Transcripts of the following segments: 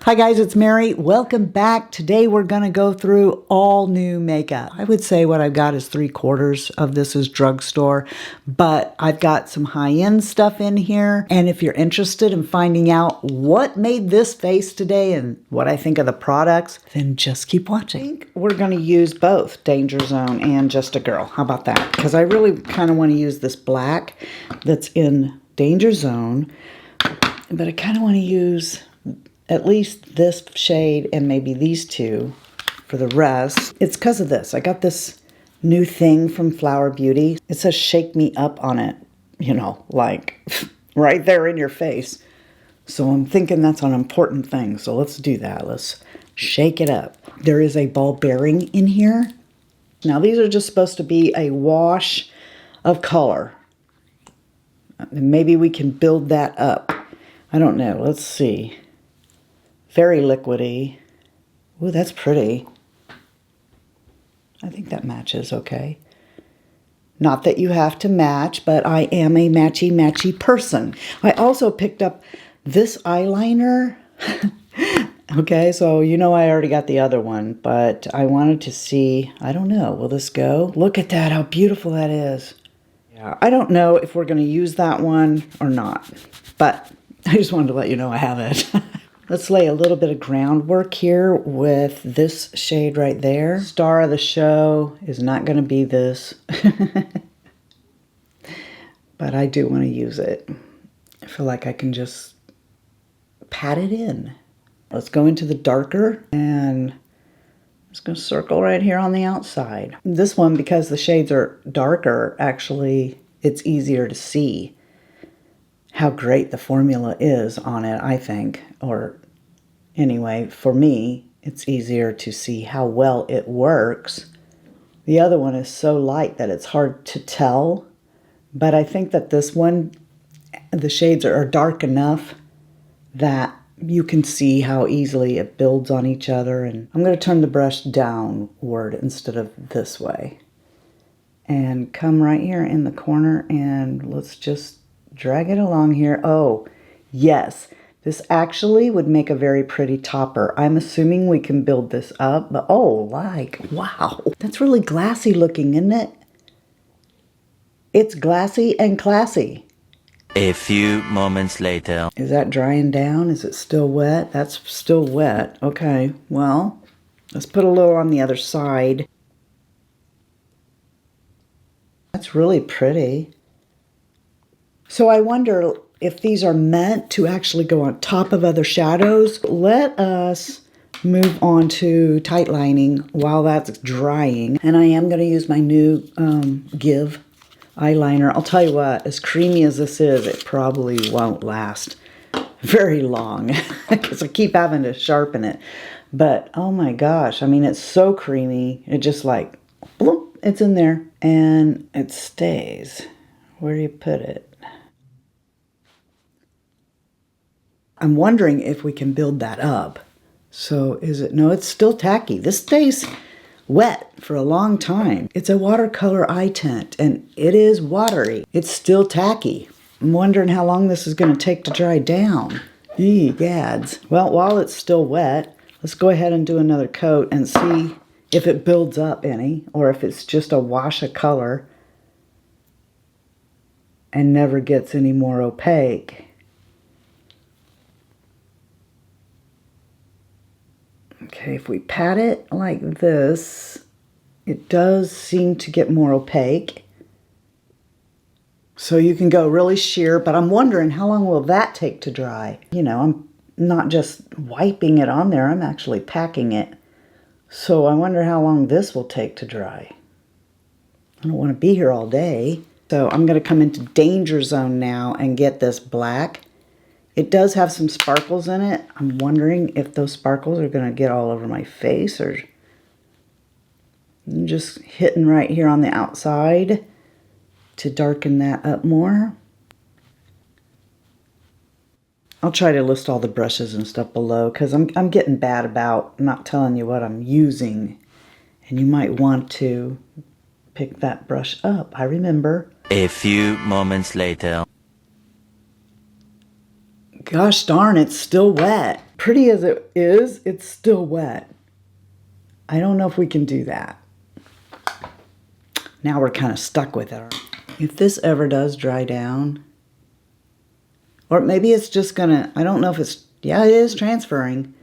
Hi guys, it's Mary. Welcome back. Today we're going to go through all new makeup. I would say what I've got is 3/4 of this is Drugstore, but I've got some high-end stuff in here. And if you're interested in finding out what made this face today and what I think of the products, then just keep watching. I think we're going to use both Danger Zone and Just a Girl. How about that? Because I really kind of want to use this black that's in Danger Zone, but I kind of want to use at least this shade and maybe these two for the rest. It's because of this. I got this new thing from Flower Beauty. It says shake me up on it, you know, like right there in your face. So I'm thinking that's an important thing. So let's do that. Let's shake it up. There is a ball bearing in here. Now these are just supposed to be a wash of color. Maybe we can build that up. I don't know. Let's see. Very liquidy. Ooh, that's pretty. I think that matches okay. Not that you have to match, but I am a matchy-matchy person. I also picked up this eyeliner. Okay, so you know I already got the other one, but I wanted to see, I don't know, will this go? Look at that, how beautiful that is. Yeah, I don't know if we're going to use that one or not, but I just wanted to let you know I have it. Let's lay a little bit of groundwork here with this shade right there. Star of the show is not going to be this. But I do want to use it. I feel like I can just pat it in. Let's go into the darker and I'm just going to circle right here on the outside. This one, because the shades are darker, actually it's easier to see how great the formula is on it, I think. Or anyway, for me, it's easier to see how well it works. The other one is so light that it's hard to tell. But I think that this one, the shades are dark enough that you can see how easily it builds on each other. And I'm going to turn the brush downward instead of this way. And come right here in the corner and let's just drag it along here. Oh, yes. This actually would make a very pretty topper. I'm assuming we can build this up, but oh, like, wow. That's really glassy looking, isn't it? It's glassy and classy. A few moments later. Is that drying down? Is it still wet? That's still wet. Okay, well, let's put a little on the other side. That's really pretty. So I wonder if these are meant to actually go on top of other shadows. Let us move on to tight lining while that's drying. And I am going to use my new Give eyeliner. I'll tell you what, as creamy as this is, it probably won't last very long because I keep having to sharpen it. But oh my gosh, I mean, it's so creamy. It just like, bloop, it's in there and it stays. Where do you put it? I'm wondering if we can build that up. So is it, no, it's still tacky. This stays wet for a long time. It's a watercolor eye tint and it is watery. It's still tacky. I'm wondering how long this is going to take to dry down. Eee, gads. Well, while it's still wet, let's go ahead and do another coat and see if it builds up any or if it's just a wash of color and never gets any more opaque. Okay, if we pat it like this, it does seem to get more opaque. So you can go really sheer, but I'm wondering how long will that take to dry? You know, I'm not just wiping it on there, I'm actually packing it. So I wonder how long this will take to dry. I don't want to be here all day. So I'm going to come into Danger Zone now and get this black. It does have some sparkles in it. I'm wondering if those sparkles are going to get all over my face or I'm just hitting right here on the outside to darken that up more. I'll try to list all the brushes and stuff below because I'm getting bad about not telling you what I'm using. And you might want to pick that brush up. I remember. A few moments later. Gosh darn, it's still wet. Pretty as it is, it's still wet. I don't know if we can do that. Now we're kind of stuck with it. If this ever does dry down, or maybe it's just gonna, I don't know if it's, yeah, it is transferring.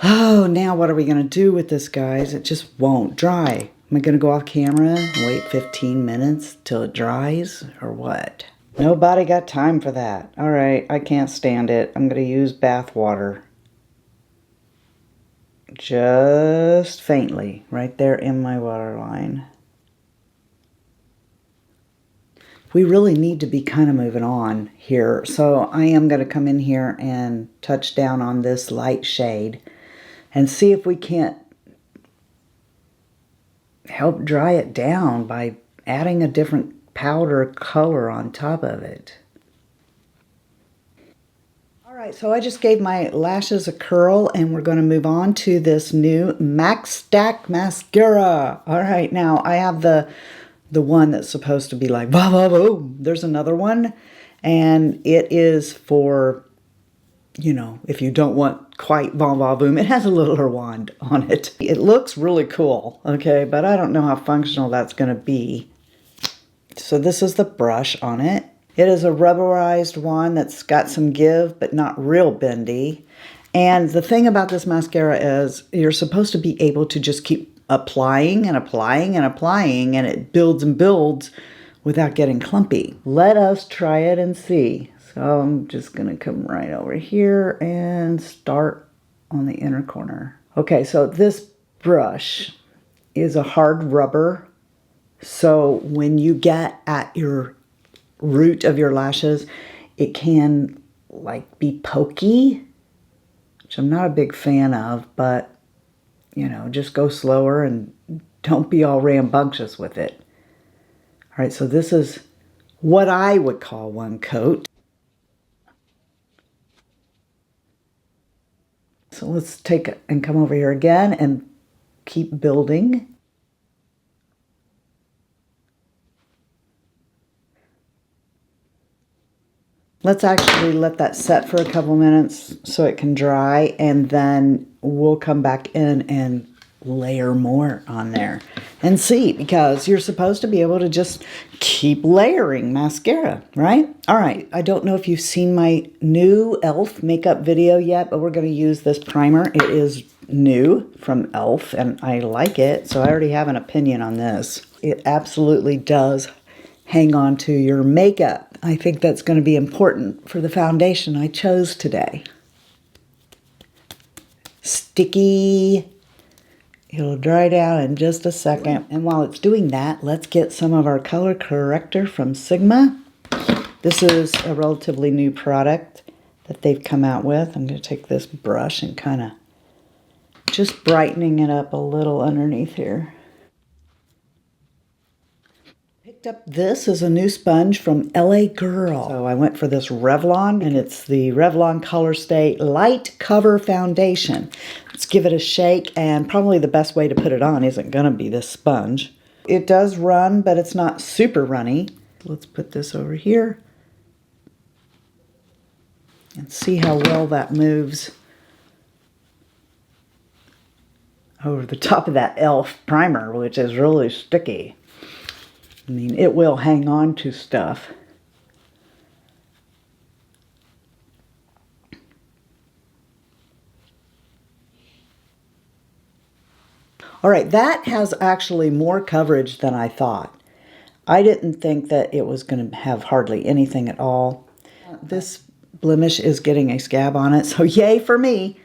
Oh, now what are we gonna do with this, guys? It just won't dry. Am I gonna go off camera and wait 15 minutes till it dries, or what? Nobody got time for that. All right, I can't stand it. I'm gonna use bath water. Just faintly, right there in my waterline. We really need to be kind of moving on here. So I am going to come in here and touch down on this light shade and see if we can't help dry it down by adding a different powder color on top of it. Alright, so I just gave my lashes a curl and we're going to move on to this new MACstack mascara. Alright, now I have the one that's supposed to be like, bah, bah, boom. There's another one, and it is for, you know, if you don't want quite bah, bah, boom. It has a little wand on it. It looks really cool, okay, but I don't know how functional that's going to be. So this is the brush on it. It is a rubberized one that's got some give, but not real bendy. And the thing about this mascara is you're supposed to be able to just keep applying and applying and applying, and it builds and builds without getting clumpy. Let us try it and see. So I'm just gonna come right over here and start on the inner corner. Okay, so this brush is a hard rubber. So when you get at your root of your lashes, it can like be pokey, which I'm not a big fan of, but you know, just go slower and don't be all rambunctious with it. All right, so this is what I would call one coat. So let's take it and come over here again and keep building. Let's actually let that set for a couple minutes so it can dry, and then we'll come back in and layer more on there and see, because you're supposed to be able to just keep layering mascara, right? All right, I don't know if you've seen my new e.l.f. makeup video yet, but we're going to use this primer. It is new from e.l.f. and I like it, so I already have an opinion on this. It absolutely does hang on to your makeup. I think that's going to be important for the foundation I chose today. Sticky. It'll dry down in just a second. And while it's doing that, let's get some of our color corrector from Sigma. This is a relatively new product that they've come out with. I'm going to take this brush and kind of just brightening it up a little underneath here. Picked up this as a new sponge from LA Girl. So I went for this Revlon, and it's the Revlon Colorstay Light Cover Foundation. Let's give it a shake, and probably the best way to put it on isn't going to be this sponge. It does run, but it's not super runny. Let's put this over here and see how well that moves over the top of that e.l.f. primer, which is really sticky. I mean, it will hang on to stuff. All right, that has actually more coverage than I thought. I didn't think that it was going to have hardly anything at all. This blemish is getting a scab on it, so yay for me.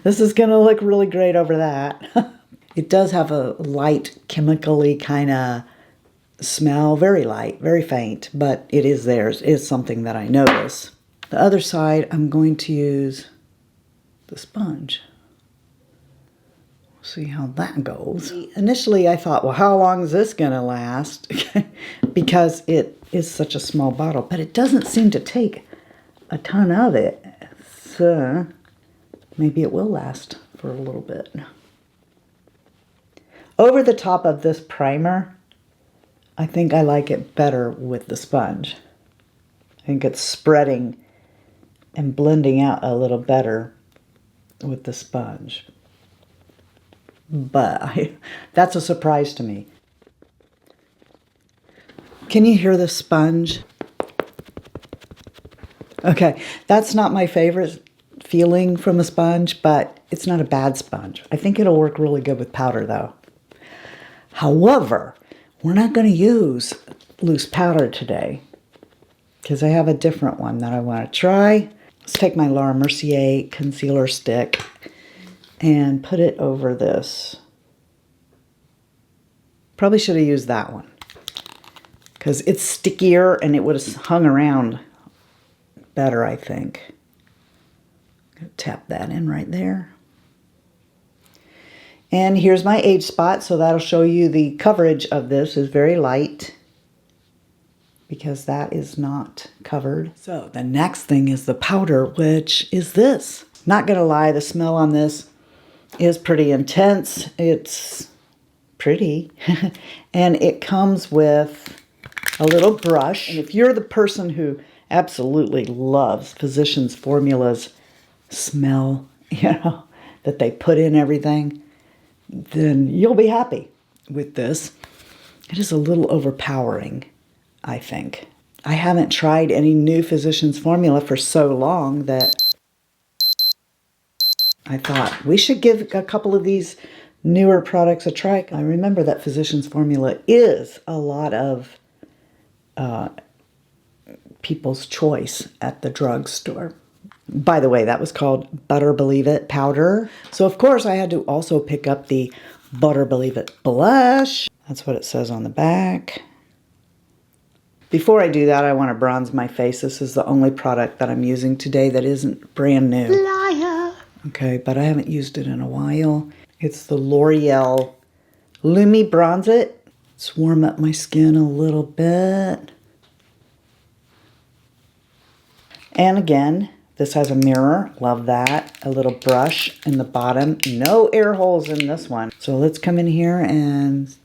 This is going to look really great over that. It does have a light, chemically kind of smell, very light, very faint, but it is there. It is something that I notice. The other side, I'm going to use the sponge. See how that goes. Initially, I thought, well, how long is this going to last? Because it is such a small bottle, but it doesn't seem to take a ton of it. So maybe it will last for a little bit. Over the top of this primer, I think I like it better with the sponge. I think it's spreading and blending out a little better with the sponge. But that's a surprise to me. Can you hear the sponge? Okay, that's not my favorite feeling from a sponge, but it's not a bad sponge. I think it'll work really good with powder though. However, we're not going to use loose powder today because I have a different one that I want to try. Let's take my Laura Mercier concealer stick and put it over this. Probably should have used that one because it's stickier and it would have hung around better, I think. Tap that in right there. And here's my age spot, so that'll show you the coverage of this is very light because that is not covered. So the next thing is the powder, which is this. Not gonna lie, the smell on this is pretty intense. It's pretty. And it comes with a little brush. And if you're the person who absolutely loves Physicians Formula's smell, you know, that they put in everything, then you'll be happy with this. It is a little overpowering, I think. I haven't tried any new Physicians Formula for so long that I thought we should give a couple of these newer products a try. I remember that Physicians Formula is a lot of people's choice at the drugstore. By the way, that was called Butter Believe It powder. So of course I had to also pick up the Butter Believe It blush. That's what it says on the back. Before I do that, I want to bronze my face. This is the only product that I'm using today that isn't brand new. Liar! Okay, but I haven't used it in a while. It's the L'Oreal Lumi Bronze It. Let's warm up my skin a little bit. And again, this has a mirror. Love that. A little brush in the bottom. No air holes in this one. So let's come in here, and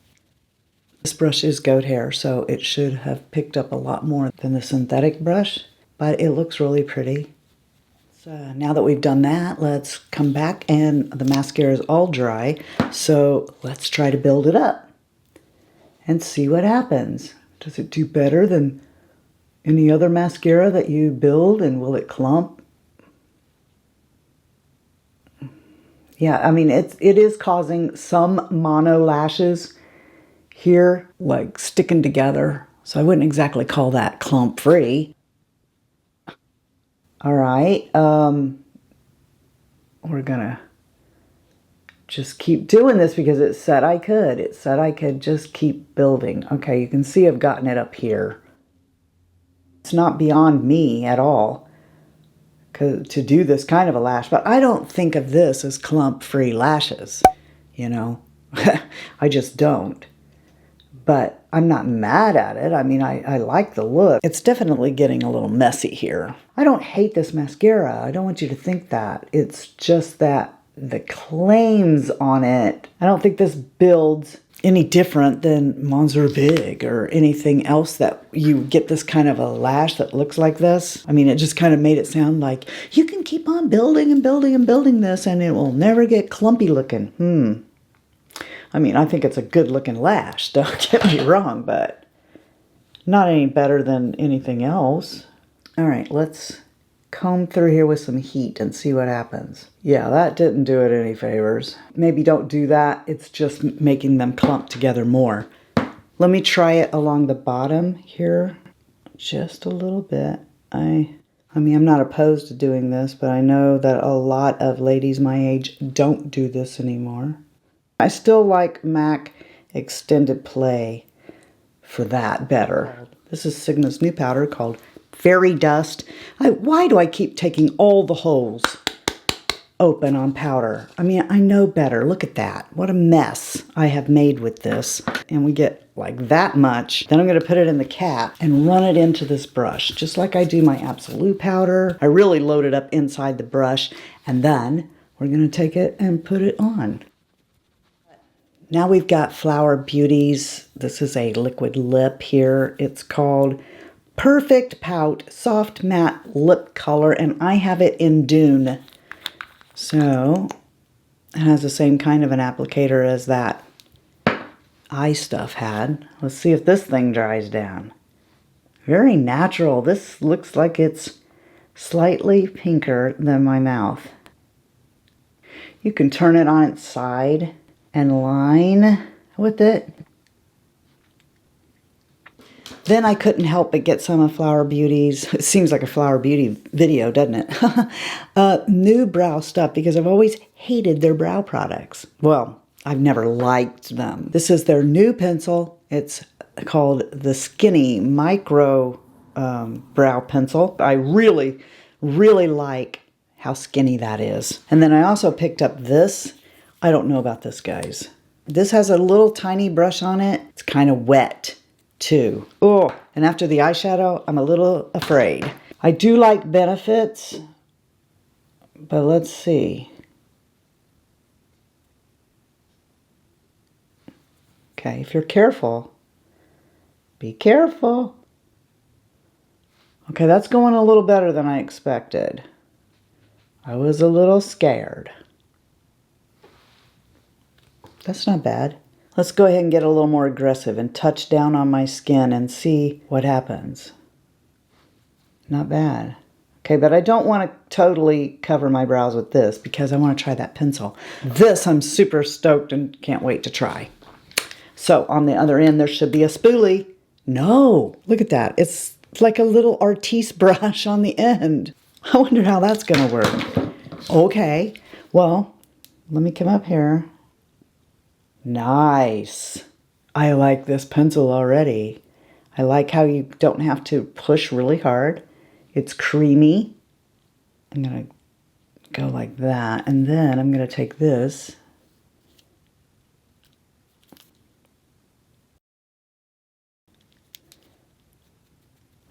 this brush is goat hair, so it should have picked up a lot more than the synthetic brush, but it looks really pretty. So now that we've done that, let's come back, and the mascara is all dry. So let's try to build it up and see what happens. Does it do better than any other mascara that you build, and will it clump? Yeah, I mean, it is causing some mono lashes here, like sticking together. So I wouldn't exactly call that clump free. All right, we're gonna just keep doing this because it said I could. It said I could just keep building. Okay, you can see I've gotten it up here. It's not beyond me at all to do this kind of a lash, but I don't think of this as clump-free lashes, you know. I just don't. But I'm not mad at it. I mean, I like the look. It's definitely getting a little messy here. I don't hate this mascara. I don't want you to think that. It's just that the claims on it, I don't think this builds any different than Monster Big or anything else that you get this kind of a lash that looks like this. I mean, it just kind of made it sound like you can keep on building and building and building this and it will never get clumpy looking. I mean, I think it's a good looking lash, don't get me wrong, but not any better than anything else. All right, let's comb through here with some heat and see what happens. Yeah, that didn't do it any favors. Maybe don't do that. It's just making them clump together more. Let me try it along the bottom here just a little bit. I mean, I'm not opposed to doing this, but I know that a lot of ladies my age don't do this anymore. I still like MAC Extended Play for that better. This is Sigma's new powder called Fairy Dust. Why do I keep taking all the holes open on powder? I mean, I know better. Look at that. What a mess I have made with this. And we get like that much. Then I'm going to put it in the cap and run it into this brush, just like I do my Absolute powder. I really load it up inside the brush, and then we're going to take it and put it on. Now we've got Flower Beauties. This is a liquid lip here. It's called Perfect Pout Soft Matte Lip Color, and I have it in Dune. So it has the same kind of an applicator as that eye stuff had. Let's see if this thing dries down. Very natural. This looks like it's slightly pinker than my mouth. You can turn it on its side and line with it. Then I couldn't help but get some of Flower Beauty's, it seems like a Flower Beauty video, doesn't it? New brow stuff, because I've always hated their brow products. Well, I've never liked them. This is their new pencil. It's called the Skinny Micro Brow Pencil. I really, really like how skinny that is. And then I also picked up this. I don't know about this, guys. This has a little tiny brush on it. It's kind of wet too. Oh, and after the eyeshadow, I'm a little afraid. I do like Benefits, but let's see. Okay, if you're careful, be careful. Okay, that's going a little better than I expected. I was a little scared. That's not bad. Let's go ahead and get a little more aggressive and touch down on my skin and see what happens. Not bad. Okay, but I don't want to totally cover my brows with this because I want to try that pencil. This I'm super stoked and can't wait to try. So on the other end, there should be a spoolie. No, look at that. It's like a little artiste brush on the end. I wonder how that's going to work. Okay, well, let me come up here. Nice. I like this pencil already. I like how you don't have to push really hard. It's creamy. I'm going to go like that. And then I'm going to take this.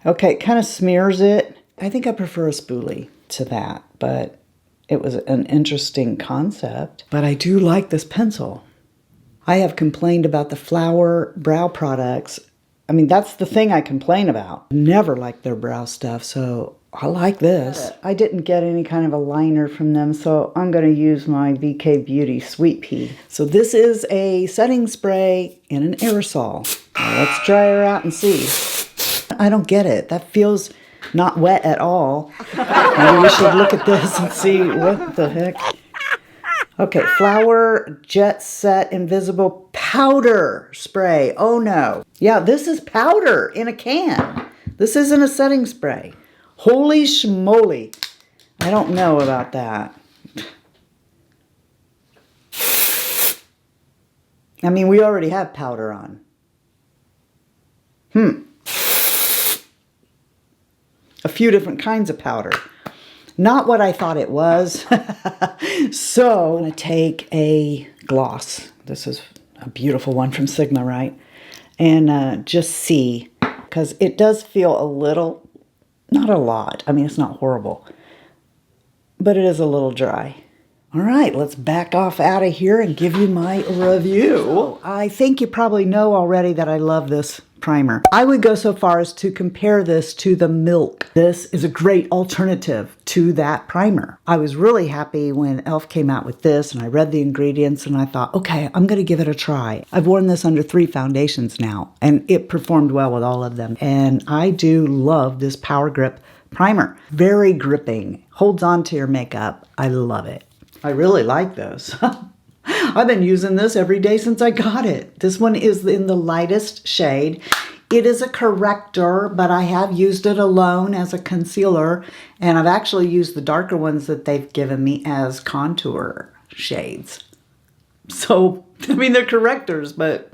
Okay, it kind of smears it. I think I prefer a spoolie to that, but it was an interesting concept. But I do like this pencil. I have complained about the Flower brow products. I mean, that's the thing I complain about. Never liked their brow stuff, so I like this. I didn't get any kind of a liner from them, so I'm going to use my VK Beauty Sweet Pea. So this is a setting spray in an aerosol. Now let's try her out and see. I don't get it. That feels not wet at all. Maybe we should look at this and see what the heck. Okay, Flower Jet Set Invisible Powder Spray. Oh no. Yeah, this is powder in a can. This isn't a setting spray. Holy schmoly. I don't know about that. I mean, we already have powder on. A few different kinds of powder. Not what I thought it was. So I'm going to take a gloss. This is a beautiful one from Sigma, right? And just see, because it does feel a little, not a lot. I mean, it's not horrible, but it is a little dry. All right, let's back off out of here and give you my review. So, I think you probably know already that I love this primer. I would go so far as to compare this to the Milk. This is a great alternative to that primer. I was really happy when e.l.f. came out with this, and I read the ingredients and I thought, okay, I'm going to give it a try. I've worn this under 3 foundations now, and it performed well with all of them. And I do love this Power Grip primer. Very gripping, holds on to your makeup. I love it. I really like this. I've been using this every day since I got it. This one is in the lightest shade. It is a corrector, but I have used it alone as a concealer, and I've actually used the darker ones that they've given me as contour shades. So, I mean, they're correctors, but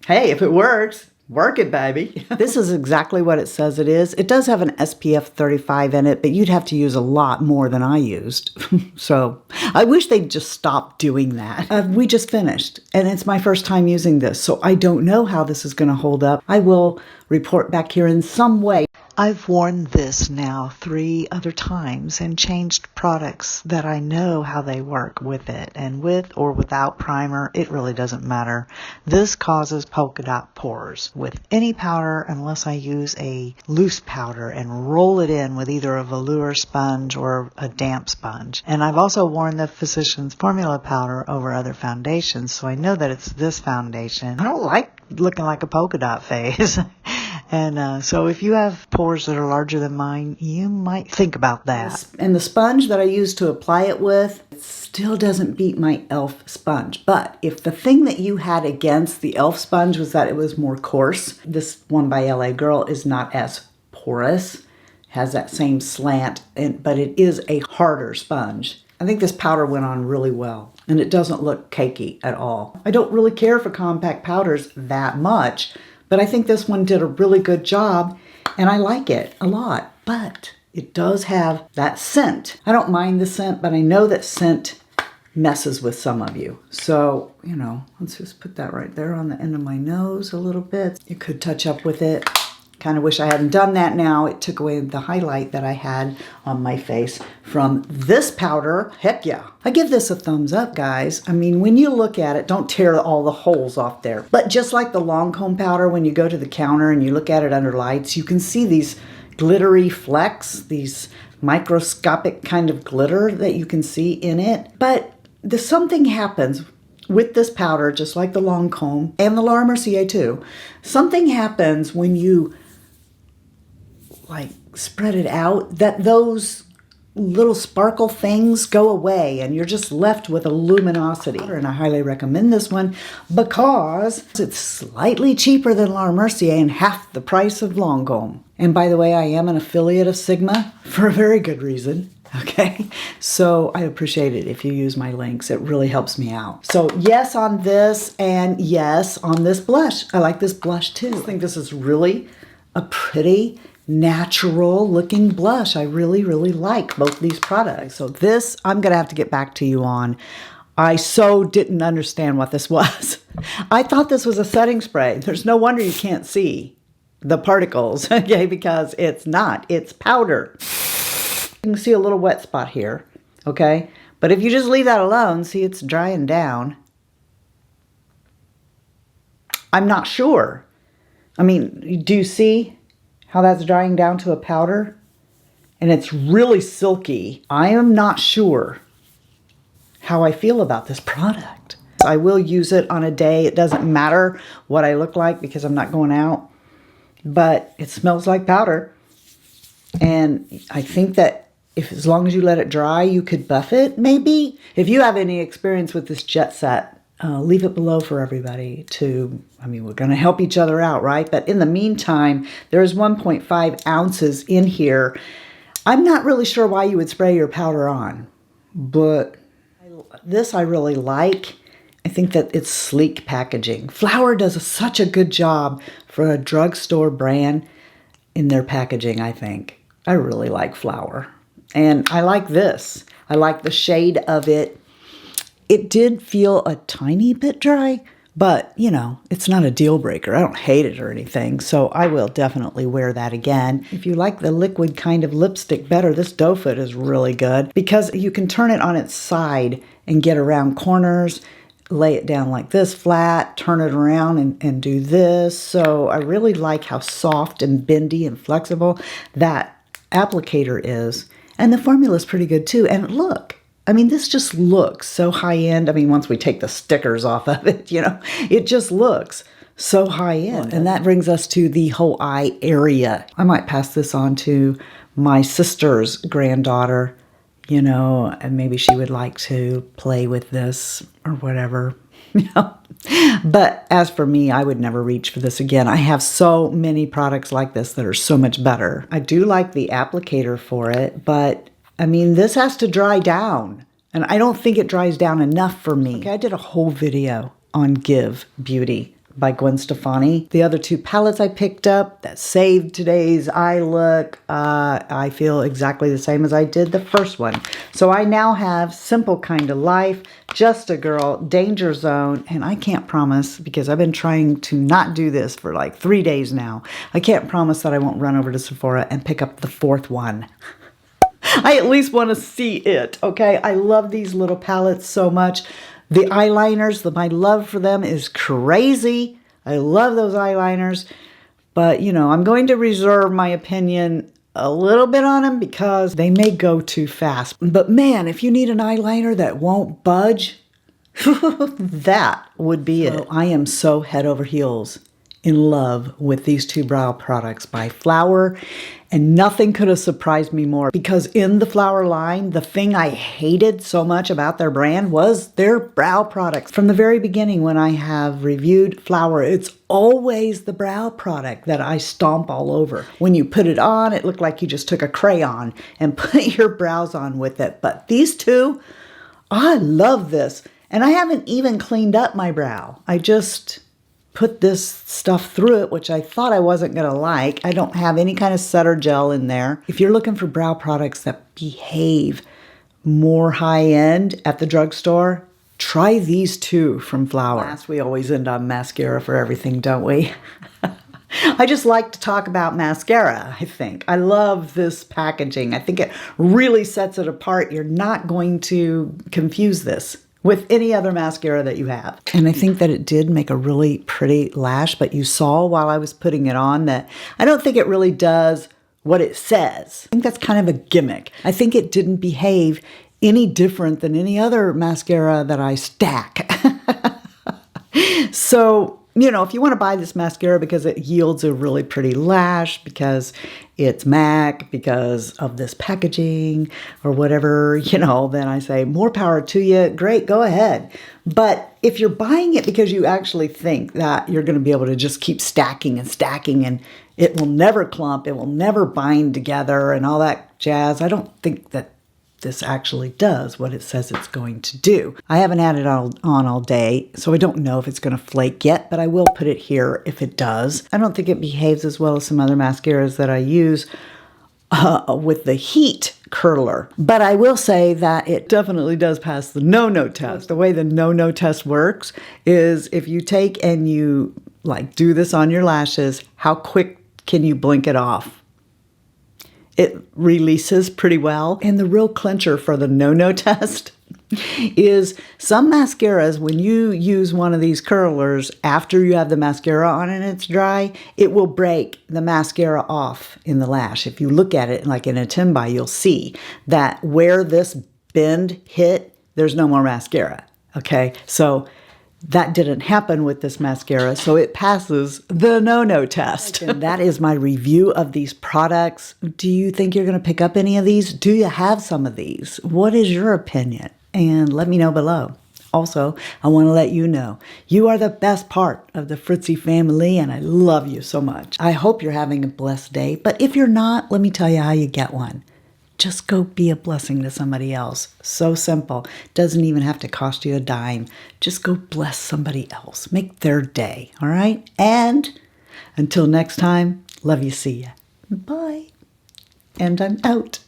hey, if it works, work it, baby. This is exactly what it says it is. It does have an SPF 35 in it, but you'd have to use a lot more than I used. So I wish they'd just stop doing that. We just finished, and it's my first time using this, so I don't know how this is going to hold up. I will report back here in some way. I've worn this now 3 other times and changed products that I know how they work with it. And with or without primer, it really doesn't matter. This causes polka dot pores with any powder unless I use a loose powder and roll it in with either a velour sponge or a damp sponge. And I've also worn the Physicians Formula powder over other foundations, so I know that it's this foundation. I don't like looking like a polka dot face. And so if you have pores that are larger than mine, you might think about that. And the sponge that I use to apply it with still doesn't beat my e.l.f. sponge. But if the thing that you had against the e.l.f. sponge was that it was more coarse, this one by LA Girl is not as porous, has that same slant, but it is a harder sponge. I think this powder went on really well, and it doesn't look cakey at all. I don't really care for compact powders that much, but I think this one did a really good job, and I like it a lot. But it does have that scent. I don't mind the scent, but I know that scent messes with some of you. So, you know, let's just put that right there on the end of my nose a little bit. You could touch up with it. Kind of wish I hadn't done that now. It took away the highlight that I had on my face from this powder. Heck yeah. I give this a thumbs up, guys. I mean, when you look at it, don't tear all the holes off there. But just like the Lancome powder, when you go to the counter and you look at it under lights, you can see these glittery flecks, these microscopic kind of glitter that you can see in it. But something happens with this powder, just like the Lancome and the Mercier too. Something happens when you like spread it out, that those little sparkle things go away and you're just left with a luminosity. And I highly recommend this one because it's slightly cheaper than Mercier and half the price of Lancome. And by the way, I am an affiliate of Sigma for a very good reason. Okay, so I appreciate it if you use my links. It really helps me out. So yes on this, and yes on this blush. I like this blush too. I think this is really a pretty natural looking blush. I really, really like both these products. So this, I'm gonna have to get back to you on. I so didn't understand what this was. I thought this was a setting spray. There's no wonder you can't see the particles, okay, because it's not, it's powder. You can see a little wet spot here, okay? But if you just leave that alone, see it's drying down. I'm not sure. I mean, do you see how that's drying down to a powder? And it's really silky. I am not sure how I feel about this product. I will use it on a day. It doesn't matter what I look like because I'm not going out. But it smells like powder. And I think that as long as you let it dry, you could buff it, maybe. If you have any experience with this Jet Set, leave it below for everybody to, I mean, we're going to help each other out, right? But in the meantime, there's 1.5 ounces in here. I'm not really sure why you would spray your powder on, but this I really like. I think that it's sleek packaging. Flower does such a good job for a drugstore brand in their packaging, I think. I really like Flower. And I like this. I like the shade of it. It did feel a tiny bit dry, but, you know, it's not a deal breaker. I don't hate it or anything, so I will definitely wear that again. If you like the liquid kind of lipstick better, this doe foot is really good because you can turn it on its side and get around corners, lay it down like this flat, turn it around and do this. So I really like how soft and bendy and flexible that applicator is. And the formula is pretty good too. And look, I mean, this just looks so high-end. I mean, once we take the stickers off of it, you know, it just looks so high-end. And that brings us to the whole eye area. I might pass this on to my sister's granddaughter, you know, and maybe she would like to play with this or whatever, you know. But as for me, I would never reach for this again. I have so many products like this that are so much better. I do like the applicator for it, but I mean, this has to dry down, and I don't think it dries down enough for me. Okay, I did a whole video on Give Beauty by Gwen Stefani. The other two palettes I picked up that saved today's eye look, I feel exactly the same as I did the first one. So I now have Simple Kind of Life, Just a Girl, Danger Zone, and I can't promise, because I've been trying to not do this for like 3 days now, I can't promise that I won't run over to Sephora and pick up the fourth one. I at least want to see it, okay? I love these little palettes so much. The eyeliners, my love for them is crazy. I love those eyeliners. But, you know, I'm going to reserve my opinion a little bit on them because they may go too fast. But man, if you need an eyeliner that won't budge, that would be it. I am so head over heels in love with these two brow products by Flower, and nothing could have surprised me more, because in the Flower line, the thing I hated so much about their brand was their brow products. From the very beginning when I have reviewed Flower, it's always the brow product that I stomp all over. When you put it on, it looked like you just took a crayon and put your brows on with it. But these two, I love this. And I haven't even cleaned up my brow. I just put this stuff through it, which I thought I wasn't going to like. I don't have any kind of setter gel in there. If you're looking for brow products that behave more high-end at the drugstore, try these two from Flower. Last, we always end on mascara for everything, don't we? I just like to talk about mascara, I think. I love this packaging. I think it really sets it apart. You're not going to confuse this with any other mascara that you have. And I think that it did make a really pretty lash, but you saw while I was putting it on that I don't think it really does what it says. I think that's kind of a gimmick. I think it didn't behave any different than any other mascara that I stack. So, you know, if you want to buy this mascara because it yields a really pretty lash, because it's MAC, because of this packaging or whatever, you know, then I say more power to you. Great, go ahead. But if you're buying it because you actually think that you're going to be able to just keep stacking and stacking and it will never clump, it will never bind together and all that jazz, I don't think that this actually does what it says it's going to do. I haven't had it on all day, so I don't know if it's going to flake yet, but I will put it here if it does. I don't think it behaves as well as some other mascaras that I use with the heat curler. But I will say that it definitely does pass the no-no test. The way the no-no test works is if you take and you like do this on your lashes, how quick can you blink it off? It releases pretty well. And the real clincher for the no-no test is some mascaras, when you use one of these curlers after you have the mascara on and it's dry, it will break the mascara off in the lash. If you look at it like in a Timbay, you'll see that where this bend hit, there's no more mascara. Okay, so that didn't happen with this mascara, so it passes the no-no test. And that is my review of these products. Do you think you're going to pick up any of these? Do you have some of these? What is your opinion? And let me know below. Also, I want to let you know, you are the best part of the Fritzy family, and I love you so much. I hope you're having a blessed day, but if you're not, let me tell you how you get one. Just go be a blessing to somebody else. So simple. Doesn't even have to cost you a dime. Just go bless somebody else. Make their day, all right? And until next time, love you, see ya. Bye. And I'm out.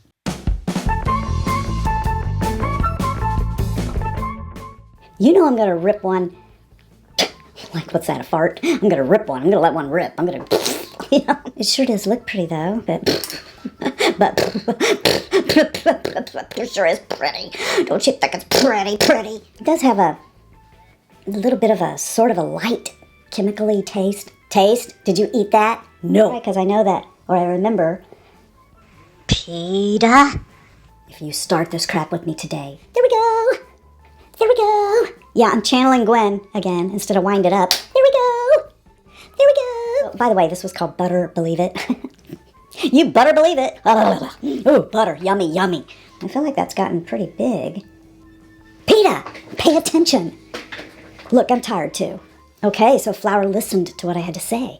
You know I'm going to rip one. Like, what's that, a fart? I'm going to rip one. I'm going to let one rip. I'm going to... You know, it sure does look pretty, though, but it sure is pretty. Don't you think it's pretty? It does have a little bit of a sort of a light chemically taste. Did you eat that? No. Because I know that, or I remember. Peter, if you start this crap with me today. There we go. Yeah, I'm channeling Gwen again instead of wind it up. There we go. Oh, by the way, this was called Butter Believe It. You better believe it. Oh, butter, yummy. I feel like that's gotten pretty big. Peter, pay attention. Look, I'm tired too. Okay, so Flower listened to what I had to say.